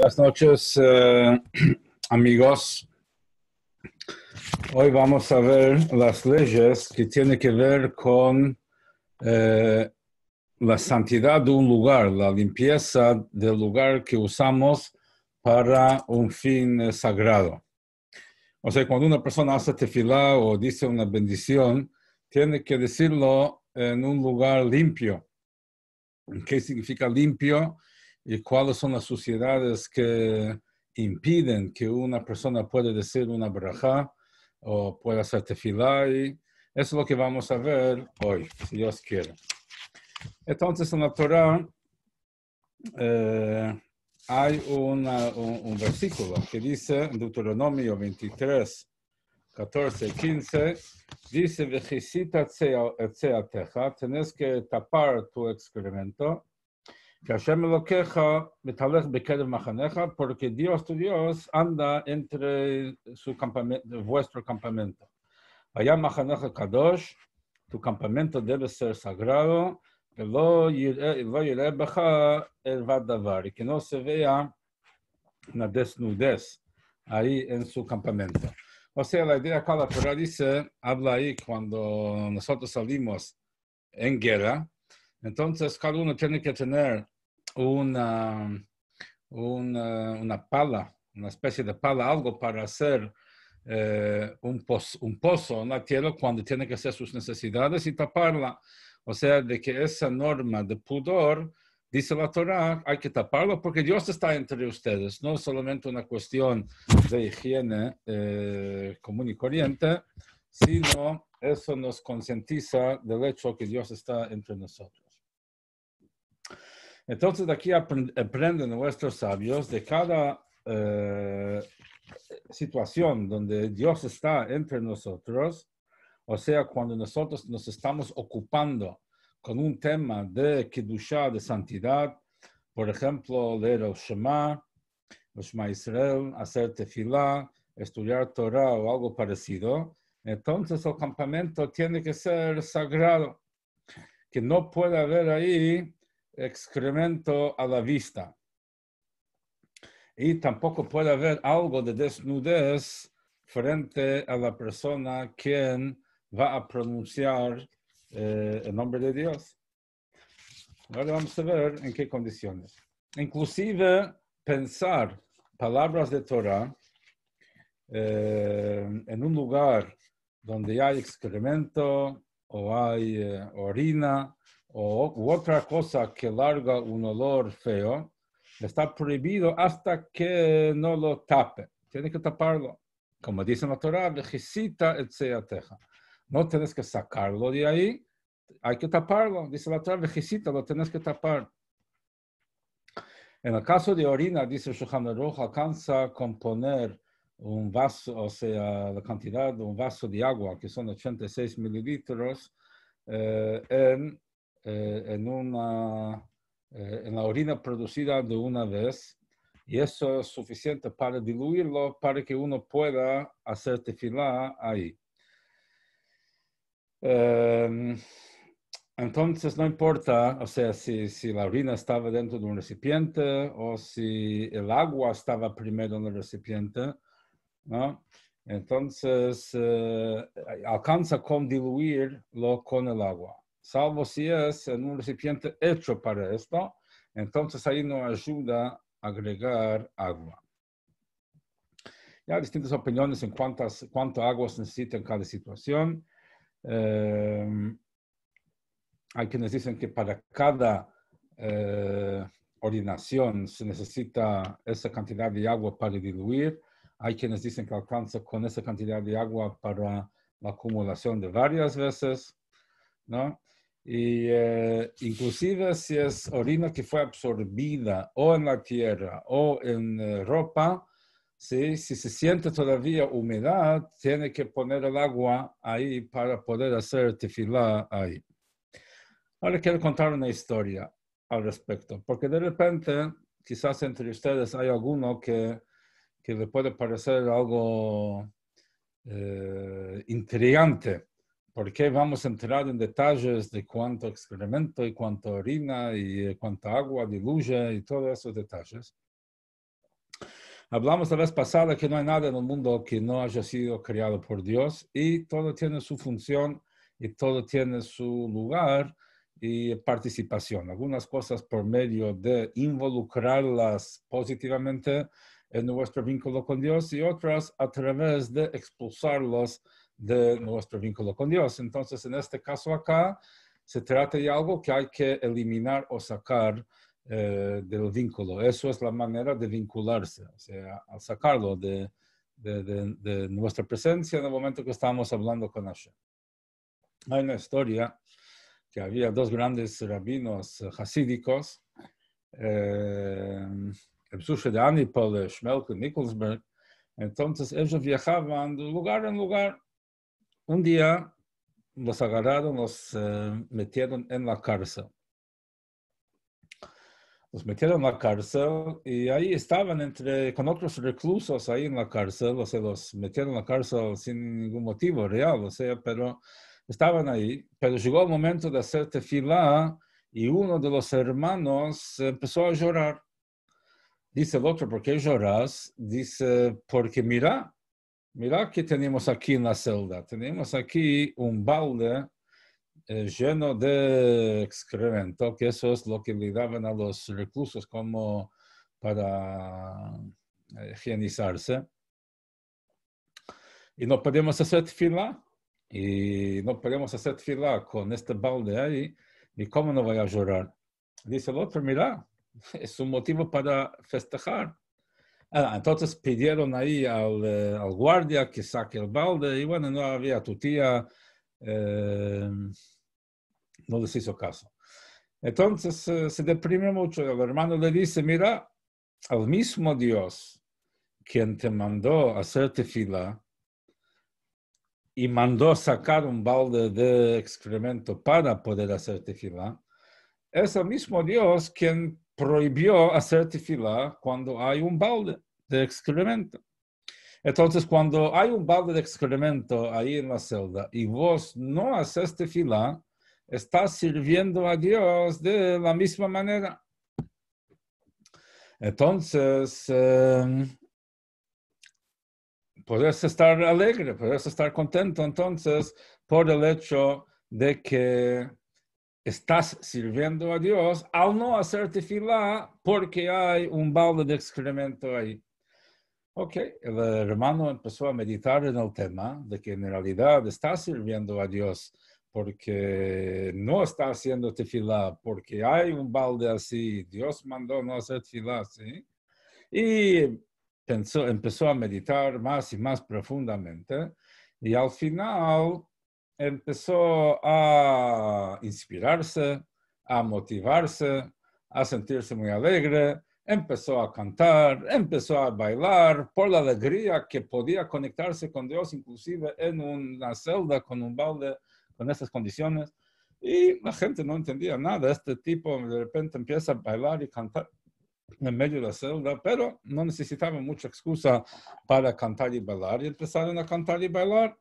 Buenas noches, amigos. Hoy vamos a ver las leyes que tienen que ver con la santidad de un lugar, la limpieza del lugar que usamos para un fin sagrado. O sea, cuando una persona hace tefilá o dice una bendición, tiene que decirlo en un lugar limpio. ¿Qué significa limpio? Y cuáles son las suciedades que impiden que una persona pueda decir una braja o pueda hacer tefilá. Y eso es lo que vamos a ver hoy, si Dios quiere. Entonces, en la Torah hay un versículo que dice, en Deuteronomio 23, 14 y 15, dice, vejicita etzeateja, tenés que tapar tu excremento, que Hashem lo queja, porque Dios tu Dios anda entre su campamento, vuestro campamento. Allá Machaneja Kadosh, tu campamento debe ser sagrado, y que no se vea una desnudez ahí en su campamento. O sea, la idea acá, la Torah dice, habla ahí cuando nosotros salimos en guerra. Entonces, cada uno tiene que tener una pala, una especie de pala, algo para hacer un pozo en la tierra cuando tiene que hacer sus necesidades y taparla. O sea, de que esa norma de pudor, dice la Torah, hay que taparlo porque Dios está entre ustedes. No es solamente una cuestión de higiene común y corriente, sino eso nos concientiza del hecho que Dios está entre nosotros. Entonces, de aquí aprenden nuestros sabios de cada situación donde Dios está entre nosotros, o sea, cuando nosotros nos estamos ocupando con un tema de Kedushá, de santidad, por ejemplo, leer el Shema Israel, hacer tefilá, estudiar Torah o algo parecido, entonces el campamento tiene que ser sagrado, que no puede haber ahí excremento a la vista. Y tampoco puede haber algo de desnudez frente a la persona quien va a pronunciar el nombre de Dios. Ahora vamos a ver en qué condiciones. Inclusive pensar palabras de Torah en un lugar donde hay excremento o hay orina u otra cosa que larga un olor feo, está prohibido hasta que no lo tape. Tiene que taparlo. Como dice la Torah, vejicita etzeateja. No tienes que sacarlo de ahí, hay que taparlo. Dice la Torah, vejicita, lo tienes que tapar. En el caso de orina, dice Shulchan Aruch, alcanza con poner un vaso, o sea, la cantidad de un vaso de agua, que son 86 mililitros, en la orina producida de una vez, y eso es suficiente para diluirlo, para que uno pueda hacer tefilá ahí. Entonces, no importa, o sea, si la orina estaba dentro de un recipiente o si el agua estaba primero en el recipiente, ¿no? Entonces, alcanza con diluirlo con el agua. Salvo si es en un recipiente hecho para esto, entonces ahí no ayuda a agregar agua. Ya hay distintas opiniones en cuánto agua se necesita en cada situación. Hay quienes dicen que para cada orinación se necesita esa cantidad de agua para diluir. Hay quienes dicen que alcanza con esa cantidad de agua para la acumulación de varias veces, ¿no? Y inclusive si es orina que fue absorbida o en la tierra o en ropa, ¿sí? Si se siente todavía humedad, tiene que poner el agua ahí para poder hacer tefilá ahí. Ahora quiero contar una historia al respecto, porque de repente, quizás entre ustedes hay alguno que le puede parecer algo intrigante, porque vamos a entrar en detalles de cuánto excremento y cuánta orina y cuánta agua diluye y todos esos detalles. Hablamos la vez pasada que no hay nada en el mundo que no haya sido creado por Dios y todo tiene su función y todo tiene su lugar y participación. Algunas cosas por medio de involucrarlas positivamente en nuestro vínculo con Dios y otras a través de expulsarlos de nuestro vínculo con Dios. Entonces, en este caso acá, se trata de algo que hay que eliminar o sacar del vínculo. Eso es la manera de vincularse, o sea, al sacarlo de nuestra presencia en el momento que estamos hablando con Hashem. Hay una historia que había dos grandes rabinos hasídicos, el Sushe de Anipol, Schmelk y Nikolsberg. Entonces ellos viajaban de lugar en lugar. Un día los agarraron, los metieron en la cárcel. Los metieron en la cárcel y ahí estaban con otros reclusos ahí en la cárcel, o sea, los metieron en la cárcel sin ningún motivo real, o sea, pero estaban ahí. Pero llegó el momento de hacer tefilá y uno de los hermanos empezó a llorar. Dice el otro, ¿por qué lloras? Dice, porque mira que tenemos aquí en la celda. Tenemos aquí un balde lleno de excremento, que eso es lo que le daban a los reclusos como para higienizarse. Y no podemos hacer tefilá. Y no podemos hacer tefilá con este balde ahí. ¿Y cómo no voy a llorar? Dice el otro, mira, es un motivo para festejar. Entonces pidieron ahí al guardia que saque el balde y bueno, no había tu tía, no les hizo caso. Entonces se deprime mucho. El hermano le dice, mira, al mismo Dios quien te mandó a hacer tefila y mandó sacar un balde de excremento para poder hacer tefila, es el mismo Dios quien prohibió hacer tefila cuando hay un balde de excremento. Entonces, cuando hay un balde de excremento ahí en la celda y vos no haces tefila, estás sirviendo a Dios de la misma manera. Entonces, puedes estar alegre, puedes estar contento, entonces, por el hecho de que estás sirviendo a Dios al no hacer tefilá porque hay un balde de excremento ahí. Ok, el hermano empezó a meditar en el tema de que en realidad está sirviendo a Dios porque no está haciendo tefilá, porque hay un balde así, Dios mandó no hacer tefilá, ¿sí? Y empezó a meditar más y más profundamente y al final empezó a inspirarse, a motivarse, a sentirse muy alegre, empezó a cantar, empezó a bailar por la alegría que podía conectarse con Dios, inclusive en una celda con un balde, con esas condiciones. Y la gente no entendía nada. Este tipo de repente empieza a bailar y cantar en medio de la celda, pero no necesitaba mucha excusa para cantar y bailar. Y empezaron a cantar y bailar.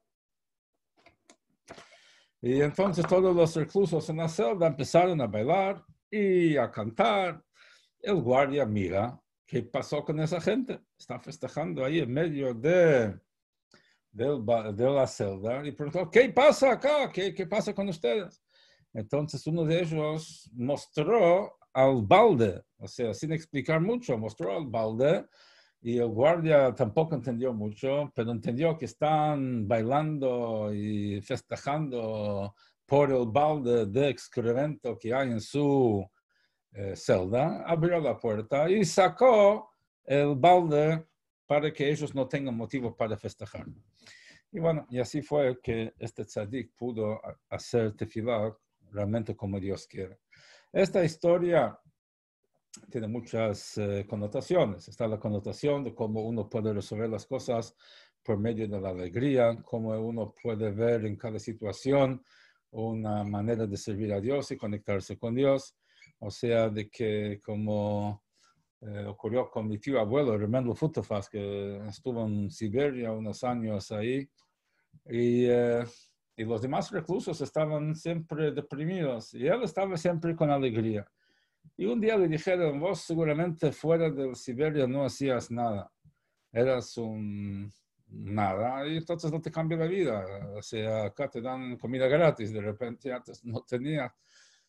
Y entonces todos los reclusos en la celda empezaron a bailar y a cantar. El guardia mira qué pasó con esa gente. Está festejando ahí en medio de la celda y preguntó, ¿qué pasa acá? ¿Qué pasa con ustedes? Entonces uno de ellos mostró al balde, o sea, sin explicar mucho, mostró al balde y el guardia tampoco entendió mucho, pero entendió que están bailando y festejando por el balde de excremento que hay en su celda, abrió la puerta y sacó el balde para que ellos no tengan motivo para festejar. Y bueno, y así fue que este tzadik pudo hacer tefilá realmente como Dios quiere. Esta historia tiene muchas connotaciones. Está la connotación de cómo uno puede resolver las cosas por medio de la alegría, cómo uno puede ver en cada situación una manera de servir a Dios y conectarse con Dios. O sea, de que como ocurrió con mi tío abuelo, Remendel Futefas, que estuvo en Siberia unos años ahí, y los demás reclusos estaban siempre deprimidos, y él estaba siempre con alegría. Y un día le dijeron, vos seguramente fuera de Siberia no hacías nada. eras un nada y entonces no te cambia la vida. O sea, acá te dan comida gratis, de repente antes no tenías.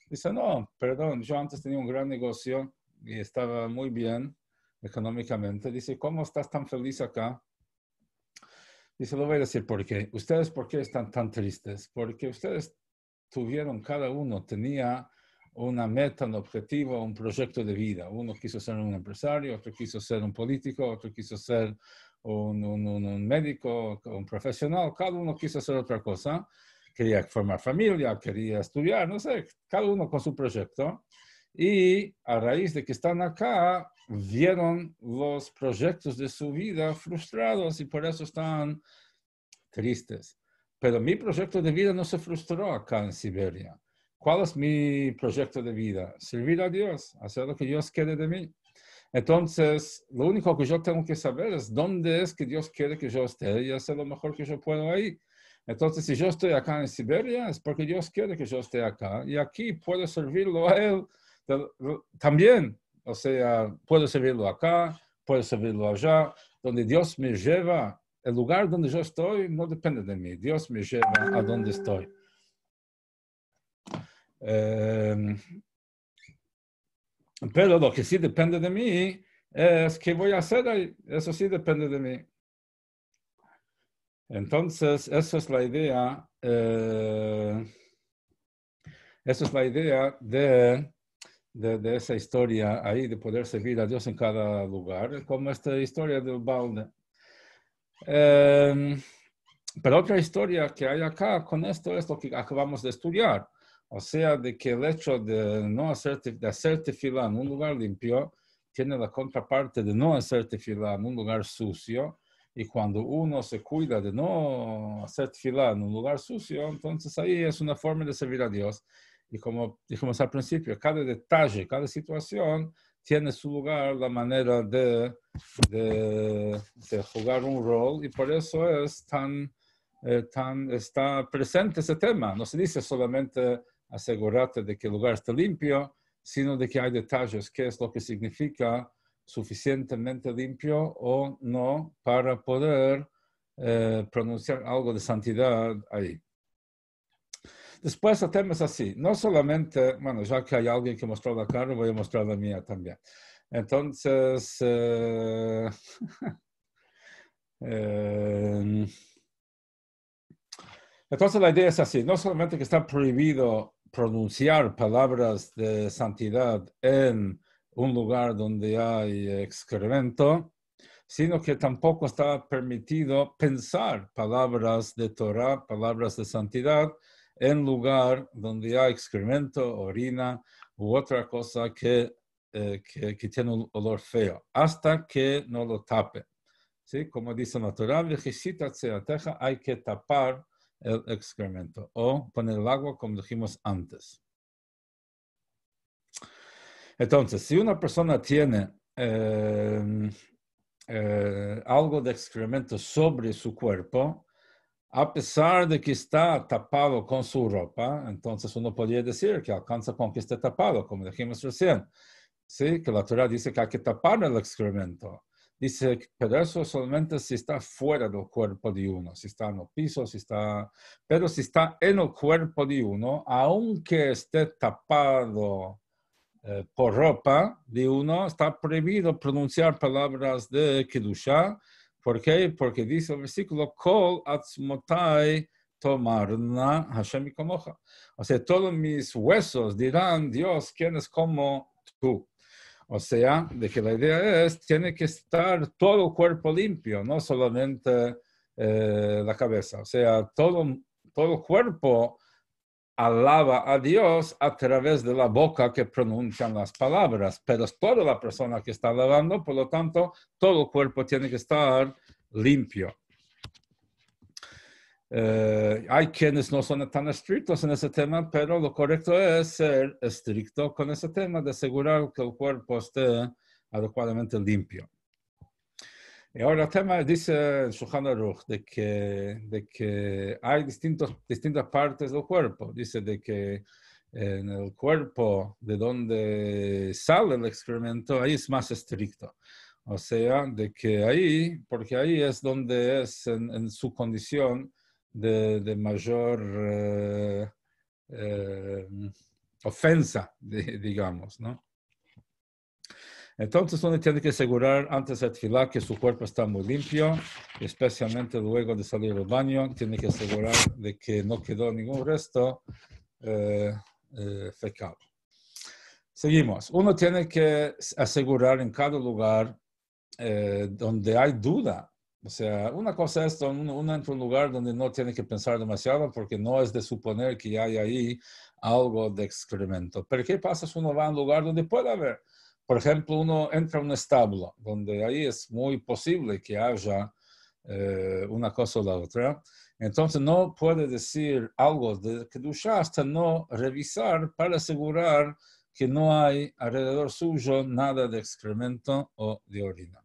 Dice, no, perdón, yo antes tenía un gran negocio y estaba muy bien económicamente. Dice, ¿cómo estás tan feliz acá? Dice, lo voy a decir por qué. ¿Ustedes por qué están tan tristes? Porque ustedes tuvieron, cada uno tenía una meta, un objetivo, un proyecto de vida. Uno quiso ser un empresario, otro quiso ser un político, otro quiso ser un médico, un profesional. Cada uno quiso hacer otra cosa. Quería formar familia, quería estudiar, no sé, cada uno con su proyecto. Y a raíz de que están acá, vieron los proyectos de su vida frustrados y por eso están tristes. Pero mi proyecto de vida no se frustró acá en Siberia. ¿Cuál es mi proyecto de vida? Servir a Dios, hacer lo que Dios quiere de mí. Entonces, lo único que yo tengo que saber es dónde es que Dios quiere que yo esté y hacer lo mejor que yo puedo ahí. Entonces, si yo estoy acá en Siberia, es porque Dios quiere que yo esté acá. Y aquí puedo servirlo a Él también. O sea, puedo servirlo acá, puedo servirlo allá. Donde Dios me lleva, el lugar donde yo estoy no depende de mí. Dios me lleva a donde estoy. Pero lo que sí depende de mí es qué voy a hacer ahí. Eso sí depende de mí. Entonces, esa es la idea. Esa es la idea de esa historia ahí, de poder servir a Dios en cada lugar, como esta historia del balde. Pero otra historia que hay acá con esto es lo que acabamos de estudiar. O sea, de que el hecho de no hacer tefilá en un lugar limpio tiene la contraparte de no hacer tefilá en un lugar sucio. Y cuando uno se cuida de no hacer tefilá en un lugar sucio, entonces ahí es una forma de servir a Dios. Y como dijimos al principio, cada detalle, cada situación tiene su lugar, la manera de jugar un rol, y por eso es está presente ese tema. No se dice solamente asegurarte de que el lugar esté limpio, sino de que hay detalles, qué es lo que significa suficientemente limpio o no para poder pronunciar algo de santidad ahí. Después el tema es así, no solamente, bueno, ya que hay alguien que mostró la cara, voy a mostrar la mía también. Entonces, entonces la idea es así, no solamente que está prohibido pronunciar palabras de santidad en un lugar donde hay excremento, sino que tampoco está permitido pensar palabras de Torah, palabras de santidad, en lugar donde hay excremento, orina u otra cosa que tiene un olor feo, hasta que no lo tape. ¿Sí? Como dice la Torah, hay que tapar el excremento o poner el agua como dijimos antes. Entonces, si una persona tiene algo de excremento sobre su cuerpo, a pesar de que está tapado con su ropa, entonces uno podría decir que alcanza con que esté tapado, como dijimos recién. Sí, que la Torah dice que hay que tapar el excremento. Dice, pero eso solamente si está fuera del cuerpo de uno, si está en el piso, pero si está en el cuerpo de uno, aunque esté tapado por ropa de uno, está prohibido pronunciar palabras de Kedushá. ¿Por qué? Porque dice el versículo, Kol atzmotai tomarna Hashem ikomocha. O sea, todos mis huesos dirán, Dios, ¿quién es como tú? O sea, de que la idea es, tiene que estar todo el cuerpo limpio, no solamente la cabeza. O sea, todo el cuerpo alaba a Dios a través de la boca que pronuncian las palabras, pero es toda la persona que está alabando, por lo tanto, todo el cuerpo tiene que estar limpio. Hay quienes no son tan estrictos en ese tema, pero lo correcto es ser estricto con ese tema, de asegurar que el cuerpo esté adecuadamente limpio. Y ahora el tema dice el Shulchan Aruch de que hay distintas partes del cuerpo. Dice de que en el cuerpo de donde sale el excremento, ahí es más estricto. O sea, de que ahí, porque ahí es donde es en su condición de mayor ofensa, digamos, ¿no? Entonces uno tiene que asegurar antes de tefilá que su cuerpo está muy limpio, especialmente luego de salir del baño, tiene que asegurar de que no quedó ningún resto fecal. Seguimos. Uno tiene que asegurar en cada lugar donde hay duda. O sea, una cosa es uno entra a un lugar donde no tiene que pensar demasiado porque no es de suponer que hay ahí algo de excremento. Pero ¿qué pasa si uno va a un lugar donde puede haber? Por ejemplo, uno entra a un establo donde ahí es muy posible que haya una cosa o la otra. Entonces no puede decir algo de Kedushá hasta no revisar para asegurar que no hay alrededor suyo nada de excremento o de orina.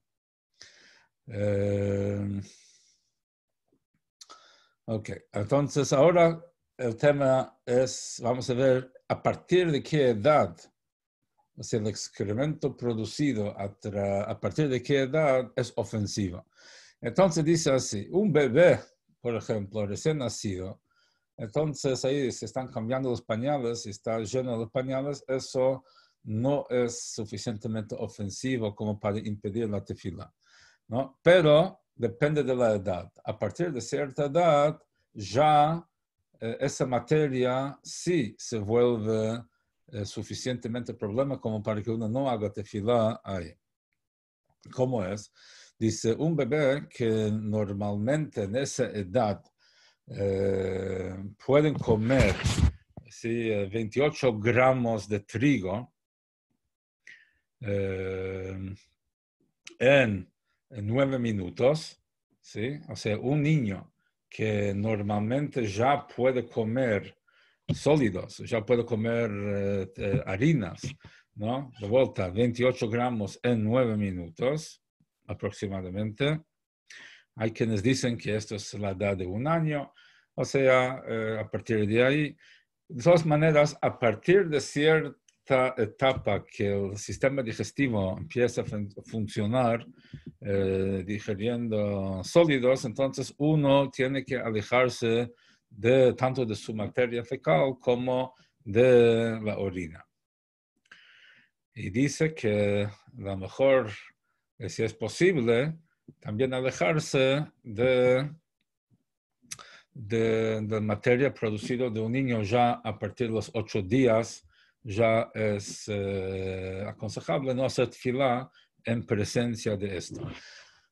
Ok, entonces ahora el tema es, vamos a ver, a partir de qué edad, o sea, el excremento producido a partir de qué edad es ofensivo. Entonces dice así, un bebé, por ejemplo, recién nacido, entonces ahí se están cambiando los pañales y está lleno de pañales, eso no es suficientemente ofensivo como para impedir la tefila, ¿no? Pero depende de la edad. A partir de cierta edad, ya esa materia sí se vuelve suficientemente problema como para que uno no haga tefila ahí. ¿Cómo es? Dice, un bebé que normalmente en esa edad pueden comer ¿sí? 28 gramos de trigo en 9 minutos, ¿sí? O sea, un niño que normalmente ya puede comer sólidos, ya puede comer harinas, ¿no? De vuelta, 28 gramos en 9 minutos aproximadamente. Hay quienes dicen que esto es la edad de un año, o sea, a partir de ahí. De todas maneras, a partir de cierta etapa que el sistema digestivo empieza a funcionar digiriendo sólidos, entonces uno tiene que alejarse de tanto de su materia fecal como de la orina. Y dice que lo mejor, si es posible, también alejarse de materia producida de un niño ya a partir de los 8 días, ya es aconsejable no hacer tefilá en presencia de esto.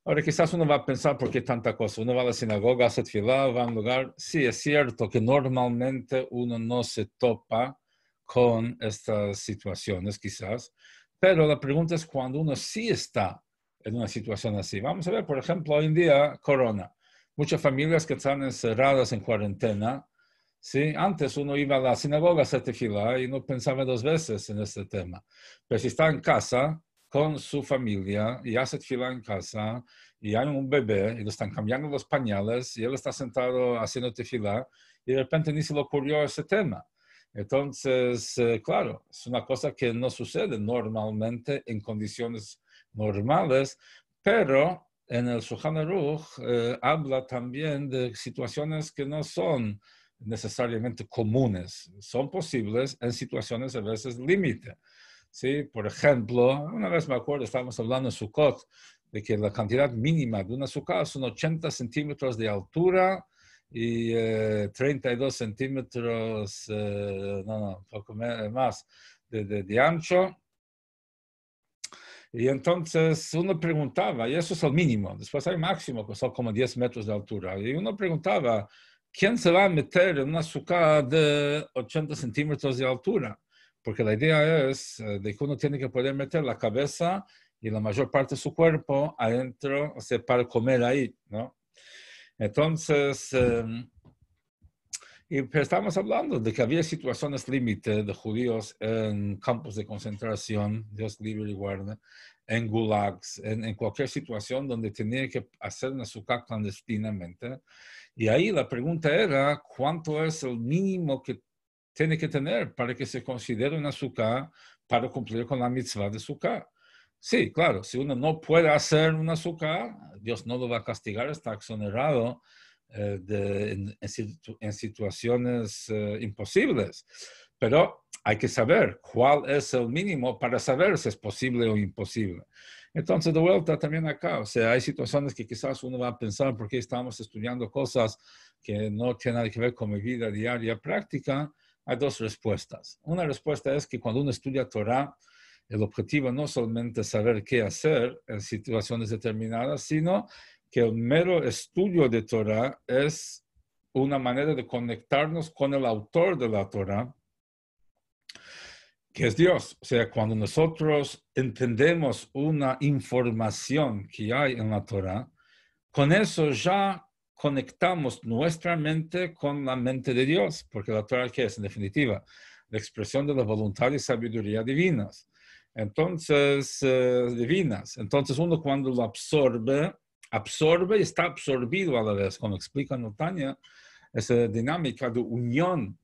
Ahora, quizás uno va a pensar, ¿por qué tanta cosa? Uno va a la sinagoga, hace tefilá, va a un lugar. Sí, es cierto que normalmente uno no se topa con estas situaciones, quizás, pero la pregunta es cuando uno sí está en una situación así. Vamos a ver, por ejemplo, hoy en día, corona. Muchas familias que están encerradas en cuarentena, ¿sí? Antes uno iba a la sinagoga a hacer tefilá y no pensaba 2 veces en este tema. Pero si está en casa con su familia y hace tefilá en casa y hay un bebé y le están cambiando los pañales y él está sentado haciendo tefilá y de repente ni se le ocurrió ese tema. Entonces, claro, es una cosa que no sucede normalmente en condiciones normales, pero en el Shulchan Aruch habla también de situaciones que no son necesariamente comunes, son posibles en situaciones a veces límite. ¿Sí? Por ejemplo, una vez me acuerdo, estábamos hablando en Sukkot, de que la cantidad mínima de una sukkah son 80 centímetros de altura y 32 centímetros, un poco más de ancho. Y entonces uno preguntaba, y eso es el mínimo, después hay máximo, que son como 10 metros de altura, y uno preguntaba, ¿quién se va a meter en una sukkah de 80 centímetros de altura? Porque la idea es de que uno tiene que poder meter la cabeza y la mayor parte de su cuerpo adentro, o sea, para comer ahí, ¿no? Entonces, y estamos hablando de que había situaciones límite de judíos en campos de concentración, Dios libre y guarde, en gulags, en cualquier situación donde tenía que hacer una sukkah clandestinamente. Y ahí la pregunta era, ¿cuánto es el mínimo que tiene que tener para que se considere una sukkah para cumplir con la mitzvah de sukkah? Sí, claro, si uno no puede hacer un azúcar, Dios no lo va a castigar, está exonerado en situaciones imposibles. Pero hay que saber cuál es el mínimo para saber si es posible o imposible. Entonces, de vuelta también acá, o sea, hay situaciones que quizás uno va a pensar por qué estamos estudiando cosas que no tienen nada que ver con mi vida diaria práctica. Hay dos respuestas. Una respuesta es que cuando uno estudia Torah, el objetivo no solamente es saber qué hacer en situaciones determinadas, sino que el mero estudio de Torah es una manera de conectarnos con el autor de la Torah, que es Dios. O sea, cuando nosotros entendemos una información que hay en la Torah, con eso ya conectamos nuestra mente con la mente de Dios, porque la Torah, ¿qué es? En definitiva, la expresión de la voluntad y sabiduría divinas. Entonces, Entonces, uno cuando lo absorbe y está absorbido a la vez, como explica Notania, esa dinámica de unión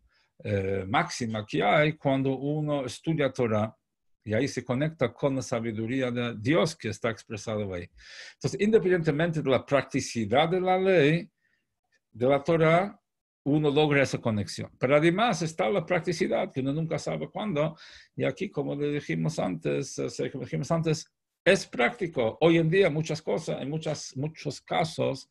máxima que hay cuando uno estudia Torah y ahí se conecta con la sabiduría de Dios que está expresado ahí. Entonces, independientemente de la practicidad de la ley, de la Torah, uno logra esa conexión. Pero además está la practicidad, que uno nunca sabe cuándo. Y aquí, como le dijimos antes, es práctico. Hoy en día muchas cosas, en muchos casos,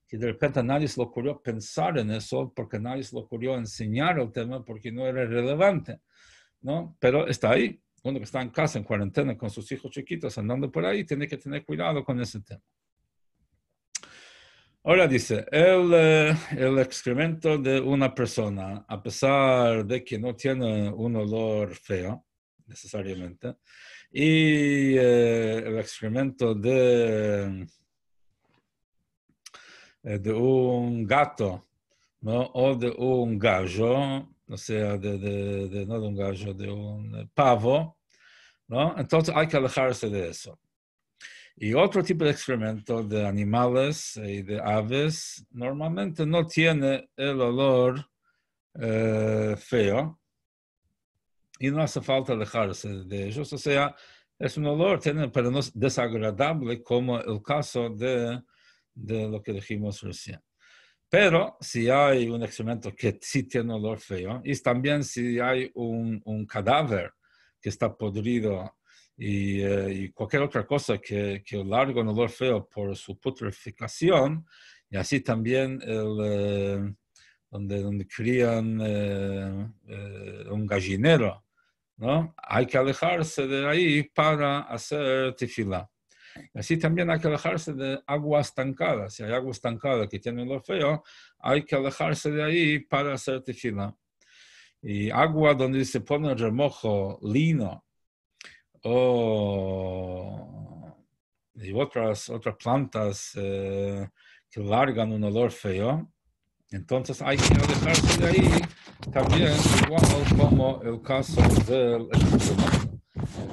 que de repente a nadie se le ocurrió pensar en eso, porque nadie se le ocurrió enseñar el tema, porque no era relevante, ¿no? Pero está ahí. Uno que está en casa, en cuarentena, con sus hijos chiquitos, andando por ahí, tiene que tener cuidado con ese tema. Ahora dice, el excremento de una persona, a pesar de que no tiene un olor feo, necesariamente, y el excremento de un gato, ¿no? O de un gallo, o sea, no de un gallo, de un pavo, ¿no? Entonces hay que alejarse de eso. Y otro tipo de excremento de animales y de aves normalmente no tiene el olor feo y no hace falta alejarse de ellos. O sea, es un olor, pero no es desagradable como el caso de lo que dijimos recién. Pero si hay un excremento que sí tiene olor feo, y también si hay un cadáver que está podrido y cualquier otra cosa que larga un olor feo por su putrefacción, y así también donde crían un gallinero, ¿no? Hay que alejarse de ahí para hacer tefilá. Así también hay que alejarse de agua estancada. Si hay agua estancada que tiene olor feo, hay que alejarse de ahí para hacer tefilá. Y agua donde se pone remojo, lino y otras plantas que largan un olor feo, entonces hay que alejarse de ahí también, igual como el caso del excremento.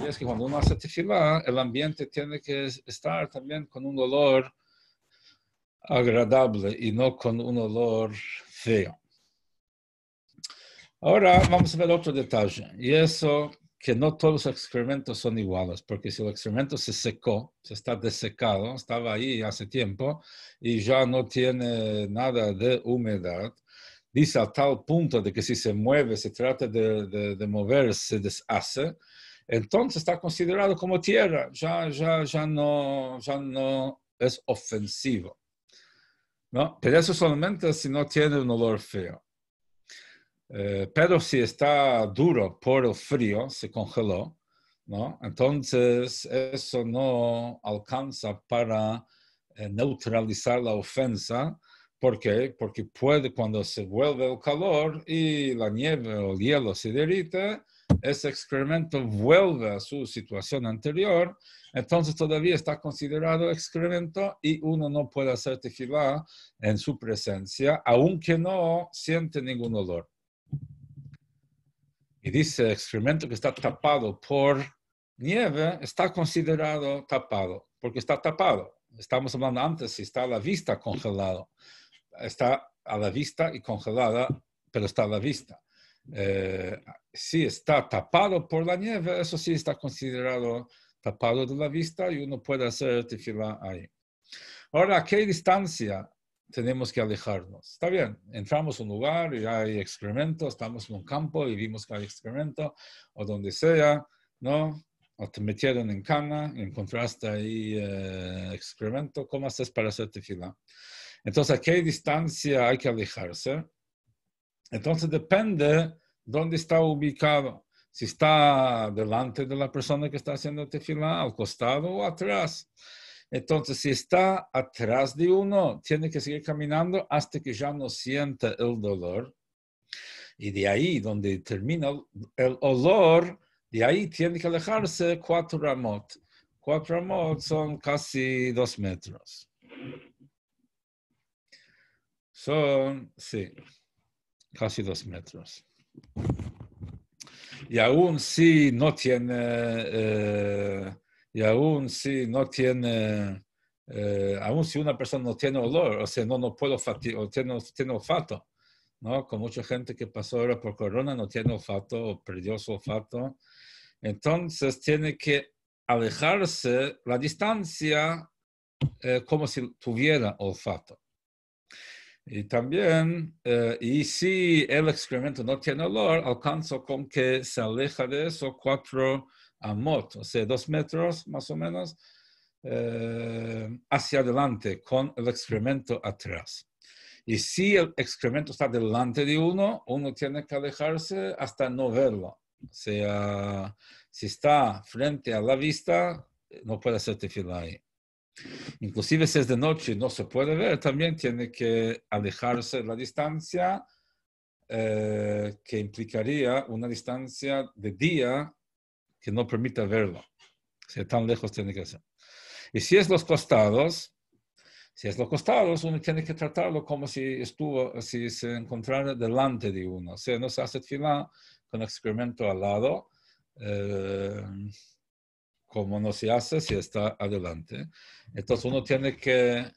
Es que cuando uno hace tefilá, el ambiente tiene que estar también con un olor agradable y no con un olor feo. Ahora vamos a ver otro detalle, y eso que no todos los excrementos son iguales, porque si el excremento se secó, se está desecado, estaba ahí hace tiempo y ya no tiene nada de humedad, dice a tal punto de que si se mueve, se trata de mover, se deshace, entonces está considerado como tierra, ya no es ofensivo, ¿no? Pero eso solamente si no tiene un olor feo. Pero si está duro por el frío, se congeló, ¿no? Entonces eso no alcanza para neutralizar la ofensa. ¿Por qué? Porque puede, cuando se vuelve el calor y la nieve o el hielo se derrite, ese excremento vuelve a su situación anterior, entonces todavía está considerado excremento y uno no puede hacer tefilá en su presencia, aunque no siente ningún olor. Y dice, excremento que está tapado por nieve, está considerado tapado, porque está tapado. Estamos hablando antes si está a la vista congelado. Está a la vista y congelada, pero está a la vista. Si está tapado por la nieve, eso sí está considerado tapado de la vista y uno puede hacer tefilá ahí. Ahora, ¿a qué distancia tenemos que alejarnos? Está bien, entramos a un lugar y hay excremento, estamos en un campo y vimos que hay excremento, o donde sea, ¿no? O te metieron en cana y encontraste ahí excremento, ¿cómo haces para hacer tefilá? Entonces, ¿a qué distancia hay que alejarse? Entonces, depende dónde está ubicado. Si está delante de la persona que está haciendo tefilá, al costado o atrás. Entonces, si está atrás de uno, tiene que seguir caminando hasta que ya no sienta el dolor. Y de ahí, donde termina el olor, de ahí tiene que alejarse 4 ramot. 4 ramot son casi 2 metros. Son, sí, casi 2 metros. Y aún si no tiene, aún si una persona no tiene olor, o sea, no puede o tiene olfato, ¿no? Con mucha gente que pasó ahora por corona no tiene olfato o perdió su olfato. Entonces tiene que alejarse la distancia como si tuviera olfato. Y también, y si el excremento no tiene olor, alcanzo con que se aleja de eso 4 amot, o sea, 2 metros más o menos, hacia adelante con el excremento atrás. Y si el excremento está delante de uno tiene que alejarse hasta no verlo. O sea, si está frente a la vista, no puede hacer tefilá ahí. Inclusive si es de noche y no se puede ver, también tiene que alejarse la distancia que implicaría una distancia de día que no permita verlo. O sea, tan lejos tiene que ser. Y si es los costados, uno tiene que tratarlo como si se encontrara delante de uno. O sea, no se hace tefilá con excremento al lado, como no se hace si está adelante. Entonces uno tiene que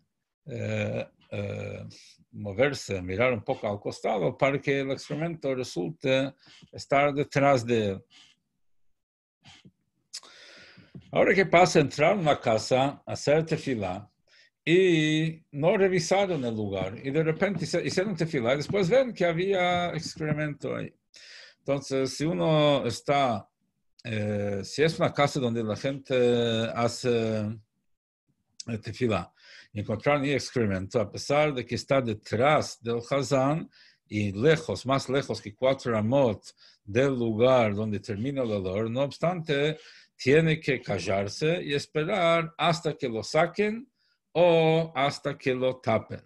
moverse, mirar un poco al costado para que el excremento resulte estar detrás de él. Ahora, ¿qué pasa? Entrar en una casa, hacer tefilá y no revisaron el lugar. Y de repente hicieron tefilá y después ven que había excremento ahí. Entonces, si uno está, si es una casa donde la gente hace tefilá, encontrar ni excremento, a pesar de que está detrás del Hazán y lejos, más lejos que 4 amot del lugar donde termina el olor, no obstante, tiene que callarse y esperar hasta que lo saquen o hasta que lo tapen.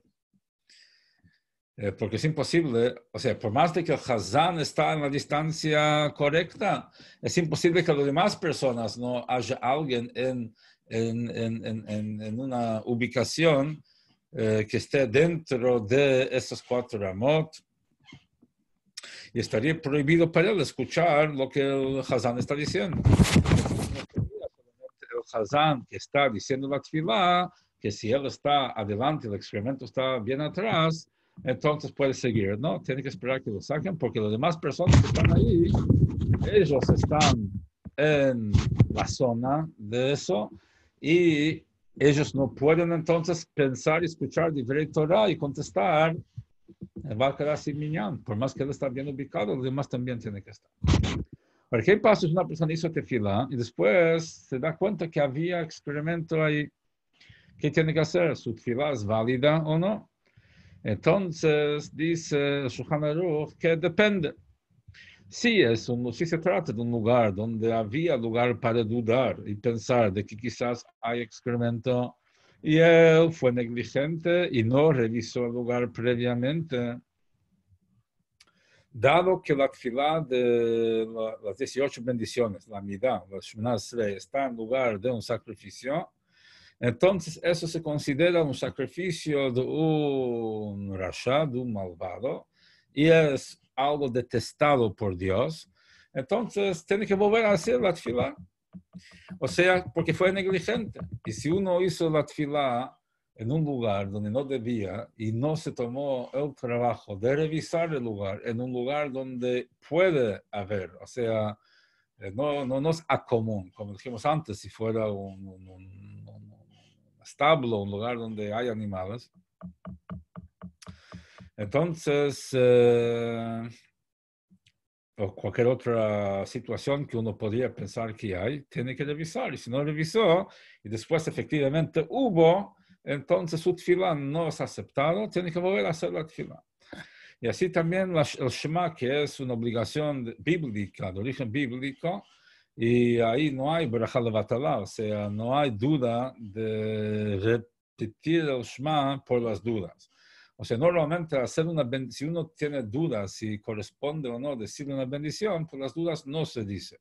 Porque es imposible, o sea, por más de que el Hazán está en la distancia correcta, es imposible que las demás personas no haya alguien en una ubicación que esté dentro de esos 4 ramot y estaría prohibido para él escuchar lo que el Hazán está diciendo. El Hazán que está diciendo la tefilá, que si él está adelante, el excremento está bien atrás, entonces puede seguir, ¿no? Tiene que esperar que lo saquen porque las demás personas que están ahí, ellos están en la zona de eso y ellos no pueden entonces pensar y escuchar de Torah y contestar, va a quedar sin minyan. Por más que él está bien ubicado, los demás también tienen que estar. Ahora, ¿qué pasa si una persona hizo tefilá y después se da cuenta que había excremento ahí? ¿Qué tiene que hacer? ¿Su tefilá es válida o no? Entonces, dice el Shulchan Aruch que depende. Si se trata de un lugar donde había lugar para dudar y pensar de que quizás hay excremento y él fue negligente y no revisó el lugar previamente, dado que la tefilá de las 18 bendiciones, la midá, la Shemona Esrei, está en lugar de un sacrificio, entonces eso se considera un sacrificio de un rasha, de un malvado, y es algo detestado por Dios. Entonces tiene que volver a hacer la tefilá. O sea, porque fue negligente. Y si uno hizo la tefilá en un lugar donde no debía y no se tomó el trabajo de revisar el lugar en un lugar donde puede haber, o sea, No es a común, como dijimos antes, si fuera un establo, un lugar donde hay animales. Entonces, o cualquier otra situación que uno podría pensar que hay, tiene que revisar. Y si no revisó, y después efectivamente hubo, entonces su tefilá no es aceptado, tiene que volver a hacer la tefilá. Y así también el Shema, que es una obligación bíblica, de origen bíblico, y ahí no hay berajá levatalá, o sea, no hay duda de repetir el Shema por las dudas. O sea, normalmente hacer si uno tiene dudas si corresponde o no decir una bendición, pues las dudas no se dice.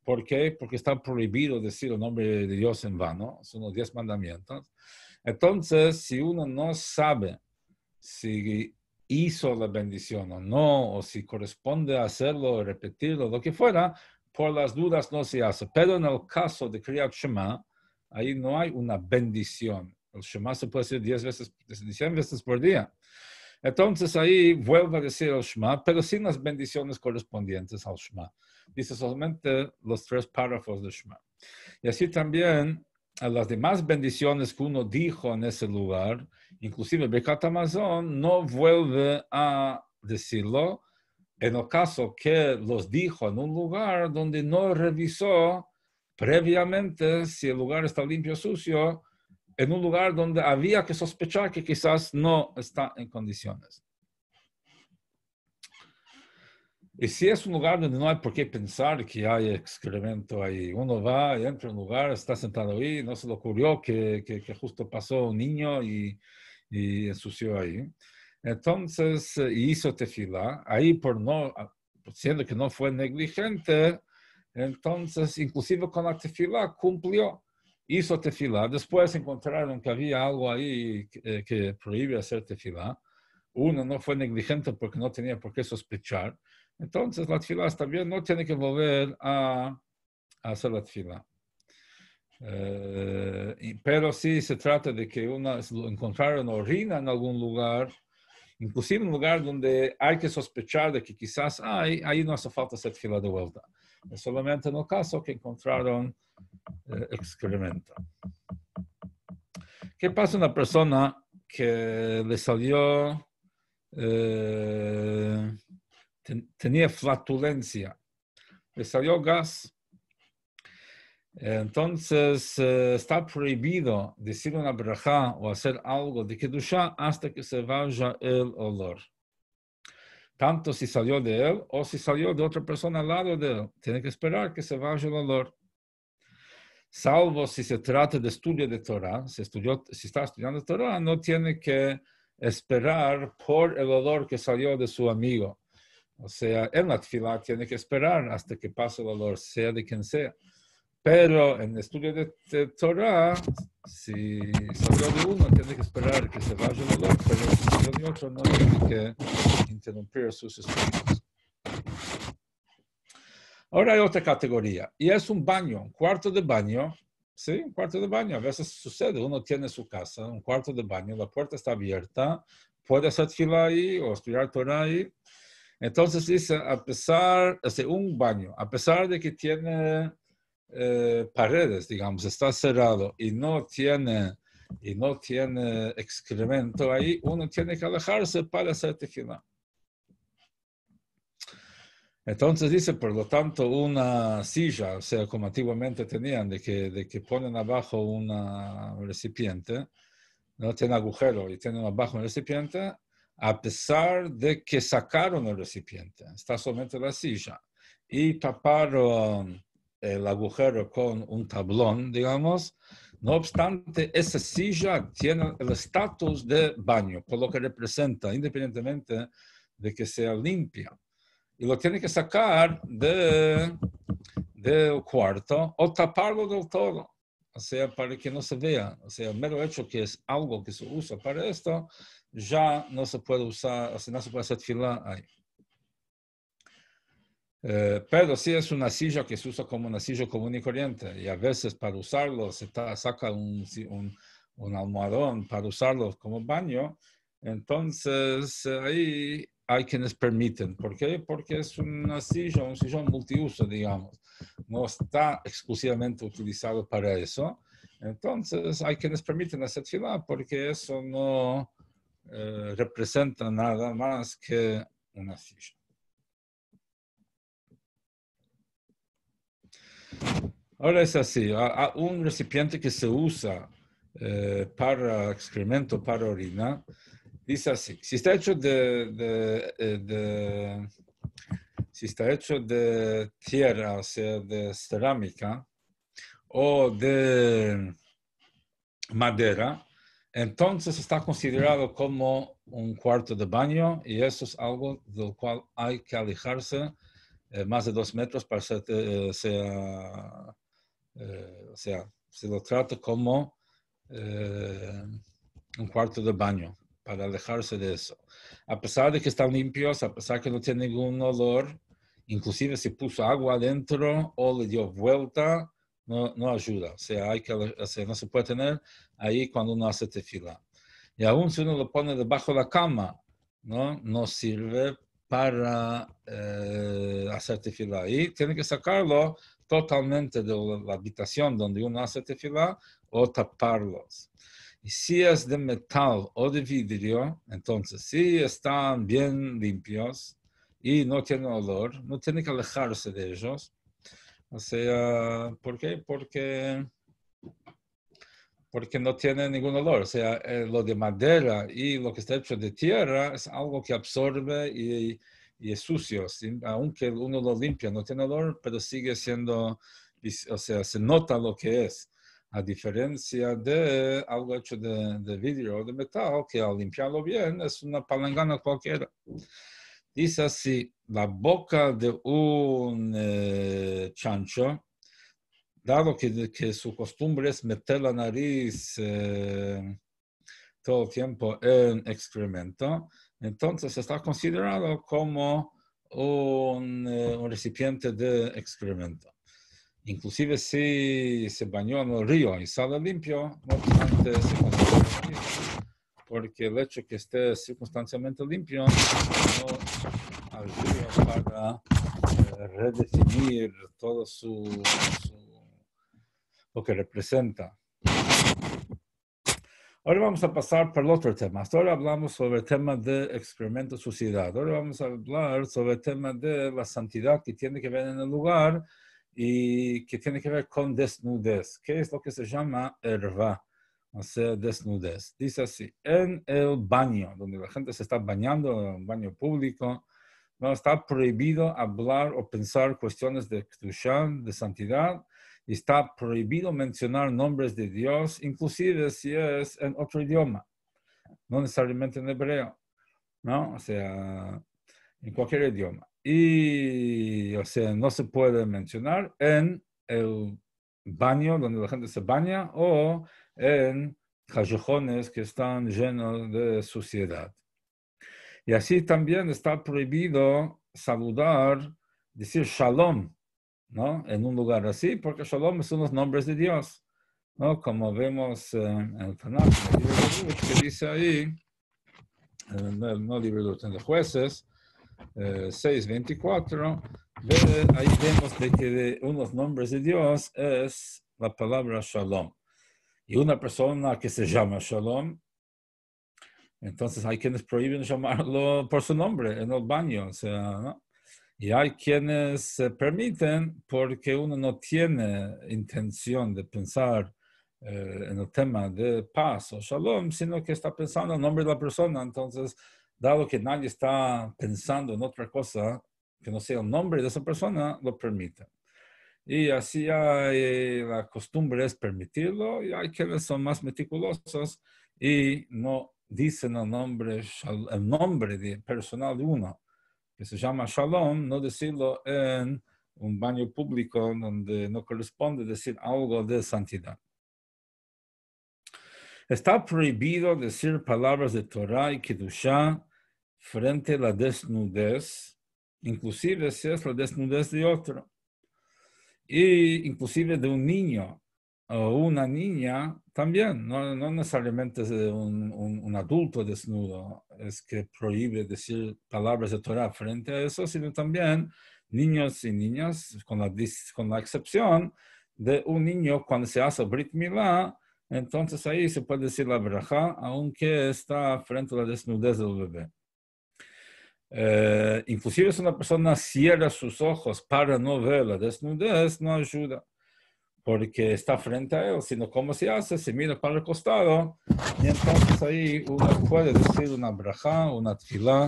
¿Por qué? Porque está prohibido decir el nombre de Dios en vano, son los 10 mandamientos. Entonces, si uno no sabe si hizo la bendición o no, o si corresponde hacerlo, repetirlo, lo que fuera, por las dudas no se hace. Pero en el caso de Kriyat Shema, ahí no hay una bendición. El Shema se puede decir 10 veces, 100 veces por día. Entonces ahí vuelve a decir el Shema, pero sin las bendiciones correspondientes al Shema. Dice solamente los 3 párrafos del Shema. Y así también a las demás bendiciones que uno dijo en ese lugar, inclusive Birkat Hamazon, no vuelve a decirlo en el caso que los dijo en un lugar donde no revisó previamente si el lugar está limpio o sucio, en un lugar donde había que sospechar que quizás no está en condiciones. Y si es un lugar donde no hay por qué pensar que hay excremento ahí, uno va y entra a un lugar, está sentado ahí, no se le ocurrió que justo pasó un niño y ensució ahí. Entonces hizo tefilá, ahí siendo que no fue negligente, entonces inclusive con la tefilá cumplió, hizo tefilá. Después encontraron que había algo ahí que prohíbe hacer tefilá. Uno no fue negligente porque no tenía por qué sospechar. Entonces la tefilá también no tiene que volver a hacer la tefilá. Pero si se trata de que encontraron orina en algún lugar, inclusive en un lugar donde hay que sospechar de que quizás ahí no hace falta hacer tefilá de vuelta. Es solamente en el caso que encontraron excremento. ¿Qué pasa a una persona que le salió, tenía flatulencia, le salió gas? Entonces está prohibido decir una brajá o hacer algo de Kedushá hasta que se vaya el olor. Tanto si salió de él o si salió de otra persona al lado de él. Tiene que esperar que se vaya el olor. Salvo si se trata de estudio de Torah, si está estudiando Torah, no tiene que esperar por el olor que salió de su amigo. O sea, en la tefilá tiene que esperar hasta que pase el olor, sea de quien sea. Pero en el estudio de Torah, si salió de uno, tiene que esperar que se vaya el olor, pero si salió de otro, no tiene que interrumpir sus estudios. Ahora hay otra categoría, y es un baño, un cuarto de baño. Sí, un cuarto de baño. A veces sucede, uno tiene su casa, un cuarto de baño, la puerta está abierta, puede hacer fila ahí o estudiar Torah ahí. Entonces dice, un baño, a pesar de que tiene paredes, digamos, está cerrado y no tiene excremento ahí, uno tiene que alejarse para hacer tefilá. Entonces dice, por lo tanto, una silla, o sea, como antiguamente tenían, de que ponen abajo un recipiente, no tiene agujero y tienen abajo un recipiente, a pesar de que sacaron el recipiente, está solamente la silla, y taparon el agujero con un tablón, digamos, no obstante, esa silla tiene el estatus de baño, por lo que representa, independientemente de que sea limpia. Y lo tiene que sacar del cuarto o taparlo del todo, o sea, para que no se vea. O sea, el mero hecho que es algo que se usa para esto, ya no se puede usar, o sea, no se puede hacer tefilá ahí. Pero sí es una silla que se usa como una silla común y corriente, y a veces para usarlo se saca un almohadón para usarlo como baño, entonces ahí hay quienes permiten. ¿Por qué? Porque es una silla, un sillón multiuso, digamos. no está exclusivamente utilizado para eso. Entonces, hay quienes permiten hacer tefilá porque eso no representa nada más que una silla. Ahora es así, un recipiente que se usa para excremento, para orina, dice así, si está hecho si está hecho de tierra, o sea, de cerámica, o de madera, entonces está considerado como un cuarto de baño y eso es algo del cual hay que alejarse más de 2 metros para ser, o sea, se lo trata como un cuarto de baño para alejarse de eso. A pesar de que están limpios, a pesar de que no tiene ningún olor, inclusive si puso agua adentro o le dio vuelta, no ayuda. O sea, no se puede tener ahí cuando uno hace tefilá. Y aún si uno lo pone debajo de la cama, no sirve para hacer tefilá. Y tiene que sacarlo totalmente de la habitación donde uno hace tefilá o taparlos. Y si es de metal o de vidrio, entonces si están bien limpios y no tienen olor, no tiene que alejarse de ellos. O sea, ¿por qué? Porque no tiene ningún olor. O sea, lo de madera y lo que está hecho de tierra es algo que absorbe y es sucio. Aunque uno lo limpia, no tiene olor, pero sigue siendo, o sea, se nota lo que es. A diferencia de algo hecho de vidrio o de metal, que al limpiarlo bien es una palangana cualquiera. Dice así, la boca de un chancho, dado que su costumbre es meter la nariz todo el tiempo en excremento, entonces está considerado como un recipiente de excremento. Inclusive si se bañó en el río y sale limpio, no obstante se considera limpio, porque el hecho de que esté circunstancialmente limpio no ayuda para redefinir todo lo que representa. Ahora vamos a pasar por el otro tema. Hasta ahora hablamos sobre el tema de excremento, suciedad. Ahora vamos a hablar sobre el tema de la santidad que tiene que ver en el lugar y que tiene que ver con desnudez. ¿Qué es lo que se llama erva? O sea, desnudez. Dice así, en el baño, donde la gente se está bañando, en un baño público, no está prohibido hablar o pensar cuestiones de Kedushá, de santidad. Está prohibido mencionar nombres de Dios, inclusive si es en otro idioma, no necesariamente en hebreo, ¿no? O sea, en cualquier idioma. Y, o sea, no se puede mencionar en el baño donde la gente se baña o en callejones que están llenos de suciedad. Y así también está prohibido saludar, decir shalom, ¿no? En un lugar así, porque shalom son los nombres de Dios, ¿no? Como vemos en el Tanakh, en el libro de Ruth, que dice ahí, no libro de Ruth, en los Jueces 6:24, ahí vemos de que uno de los nombres de Dios es la palabra shalom. Y una persona que se llama shalom, entonces hay quienes prohíben llamarlo por su nombre en el baño, o sea, ¿no? Y hay quienes se permiten porque uno no tiene intención de pensar en el tema de paz o shalom, sino que está pensando en el nombre de la persona. Entonces, dado que nadie está pensando en otra cosa que no sea el nombre de esa persona, lo permiten. Y así hay, la costumbre es permitirlo, y hay quienes son más meticulosos y no dicen el nombre personal de uno, que se llama Shalom, no decirlo en un baño público donde no corresponde decir algo de santidad. Está prohibido decir palabras de Torah y Kedushá frente a la desnudez, inclusive si es la desnudez de otro. Y inclusive de un niño o una niña también, no necesariamente de un adulto desnudo es que prohíbe decir palabras de Torah frente a eso, sino también niños y niñas, con la excepción de un niño cuando se hace Brit Milá, entonces ahí se puede decir la braja, aunque está frente a la desnudez del bebé. Inclusive si una persona cierra sus ojos para no ver la desnudez, no ayuda, porque está frente a él, sino cómo se hace, se mira para el costado, y entonces ahí uno puede decir una braja, una tefilá,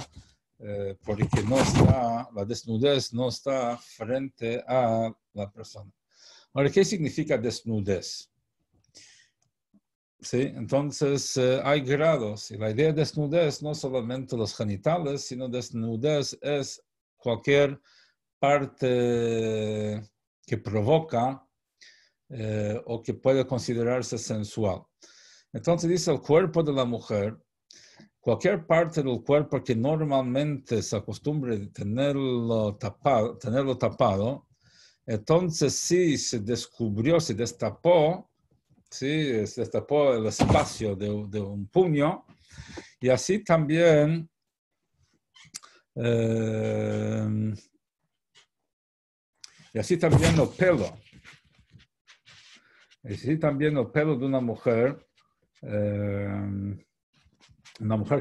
porque no está, la desnudez no está frente a la persona. Ahora, ¿qué significa desnudez? ¿Sí? Entonces, hay grados, y la idea de desnudez no solamente los genitales, sino desnudez es cualquier parte que provoca o que puede considerarse sensual. Entonces dice el cuerpo de la mujer, cualquier parte del cuerpo que normalmente se acostumbre a tenerlo tapado, entonces sí se descubrió, se destapó, ¿sí? Se destapó el espacio de un puño, y así también el pelo. Y así también el pelo de una mujer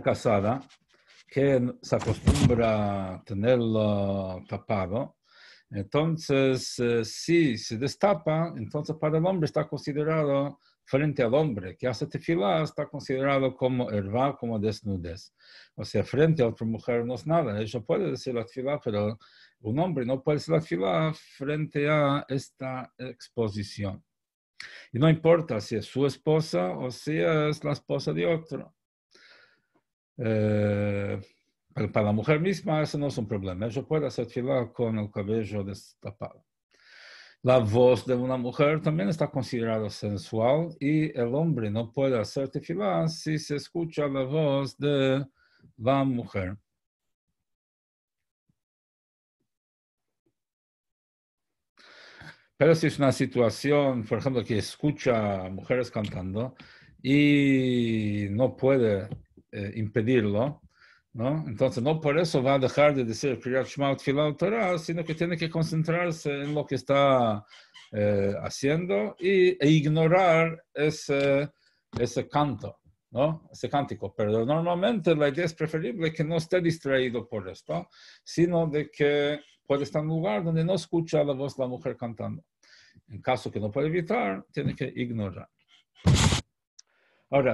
casada, que se acostumbra a tenerlo tapado. Entonces, si se destapa, entonces para el hombre está considerado, frente al hombre que hace tefilá, está considerado como hervá, como desnudez. O sea, frente a otra mujer no es nada. Ella puede decir la tefilá, pero un hombre no puede decir la tefilá frente a esta exposición. Y no importa si es su esposa o si es la esposa de otro. Pero para la mujer misma eso no es un problema. Ella puede hacer tefilá con el cabello destapado. La voz de una mujer también está considerada sensual y el hombre no puede hacer tefilá si se escucha la voz de la mujer. Pero si es una situación, por ejemplo, que escucha mujeres cantando y no puede impedirlo, ¿no? Entonces, no por eso va a dejar de decir Kriyat Shema Tfilah Torah, sino que tiene que concentrarse en lo que está haciendo e ignorar ese canto, ¿no? Ese cántico. Pero normalmente la idea es preferible que no esté distraído por esto, sino de que puede estar en un lugar donde no escucha la voz de la mujer cantando. En caso que no puede evitar, tiene que ignorar. Ahora,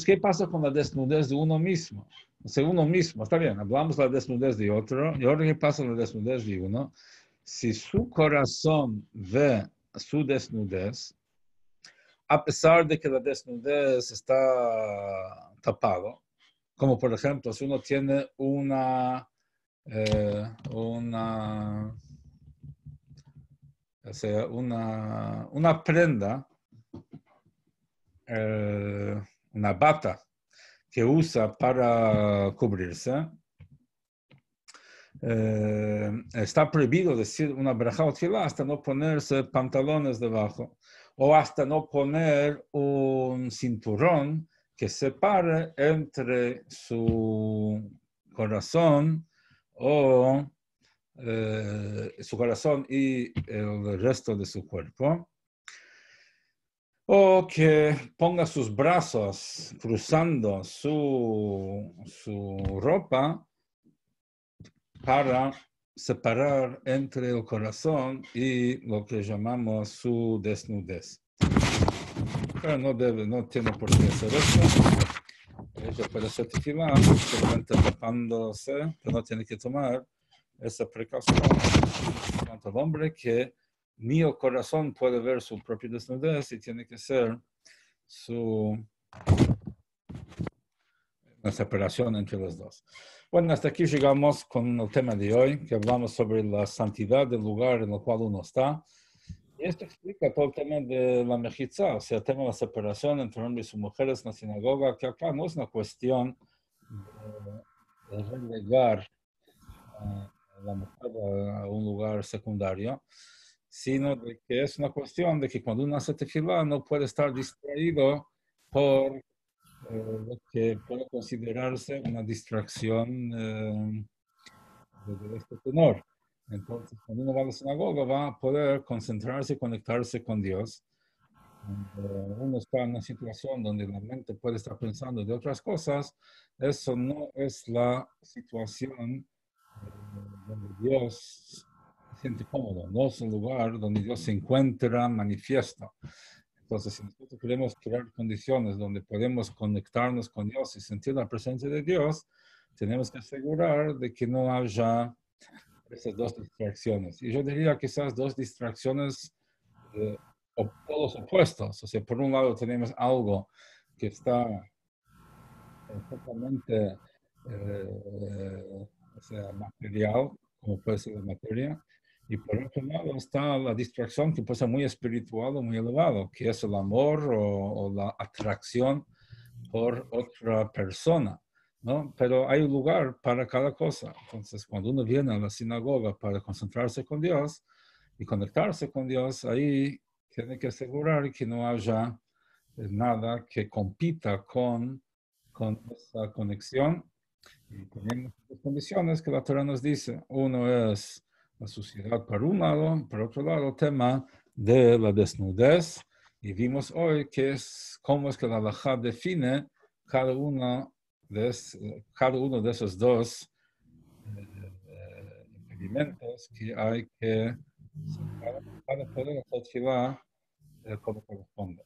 ¿qué pasa con la desnudez de uno mismo? O sea, uno mismo, está bien, hablamos de la desnudez de otro, y ahora ¿qué pasa con la desnudez de uno? Si su corazón ve su desnudez, a pesar de que la desnudez está tapado, como por ejemplo, si uno tiene una o sea, una prenda, una bata que usa para cubrirse, está prohibido decir una braja o tefilá hasta no ponerse pantalones debajo o hasta no poner un cinturón que separe entre su corazón o su corazón y el resto de su cuerpo, o que ponga sus brazos cruzando su ropa para separar entre el corazón y lo que llamamos su desnudez. Pero no tiene por qué hacer eso. Ella puede hacer tefilá, simplemente tapándose, pero no tiene que tomar esa precaución. Cuanto al hombre que ni el corazón puede ver su propia desnudez y tiene que ser la separación entre los dos. Bueno, hasta aquí llegamos con el tema de hoy, que hablamos sobre la santidad del lugar en el cual uno está. Y esto explica todo el tema de la mejizá, o sea, el tema de la separación entre hombres y mujeres en la sinagoga, que acá no es una cuestión de relegar a la mujer a un lugar secundario, sino de que es una cuestión de que cuando uno hace tefilá no puede estar distraído por lo que puede considerarse una distracción de este tenor. Entonces, cuando uno va a la sinagoga, va a poder concentrarse y conectarse con Dios. Cuando uno está en una situación donde la mente puede estar pensando de otras cosas, eso no es la situación donde Dios se siente cómodo, no es el lugar donde Dios se encuentra, manifiesta. Entonces, si nosotros queremos crear condiciones donde podemos conectarnos con Dios y sentir la presencia de Dios, tenemos que asegurar de que no haya esas dos distracciones. Y yo diría quizás dos distracciones todos opuestos. O sea, por un lado tenemos algo que está totalmente o sea, material, como puede ser la materia, y por otro lado está la distracción que puede ser muy espiritual o muy elevado, que es el amor o la atracción por otra persona, ¿no? Pero hay un lugar para cada cosa. Entonces, cuando uno viene a la sinagoga para concentrarse con Dios y conectarse con Dios, ahí tiene que asegurar que no haya nada que compita con esa conexión. Y tenemos dos condiciones que la Torah nos dice. Uno es la suciedad por un lado, por otro lado, el tema de la desnudez. Y vimos hoy que es cómo es que la halajá define cada uno cada uno de esos dos impedimentos que hay que sacar para poder hacer tefilá como corresponde.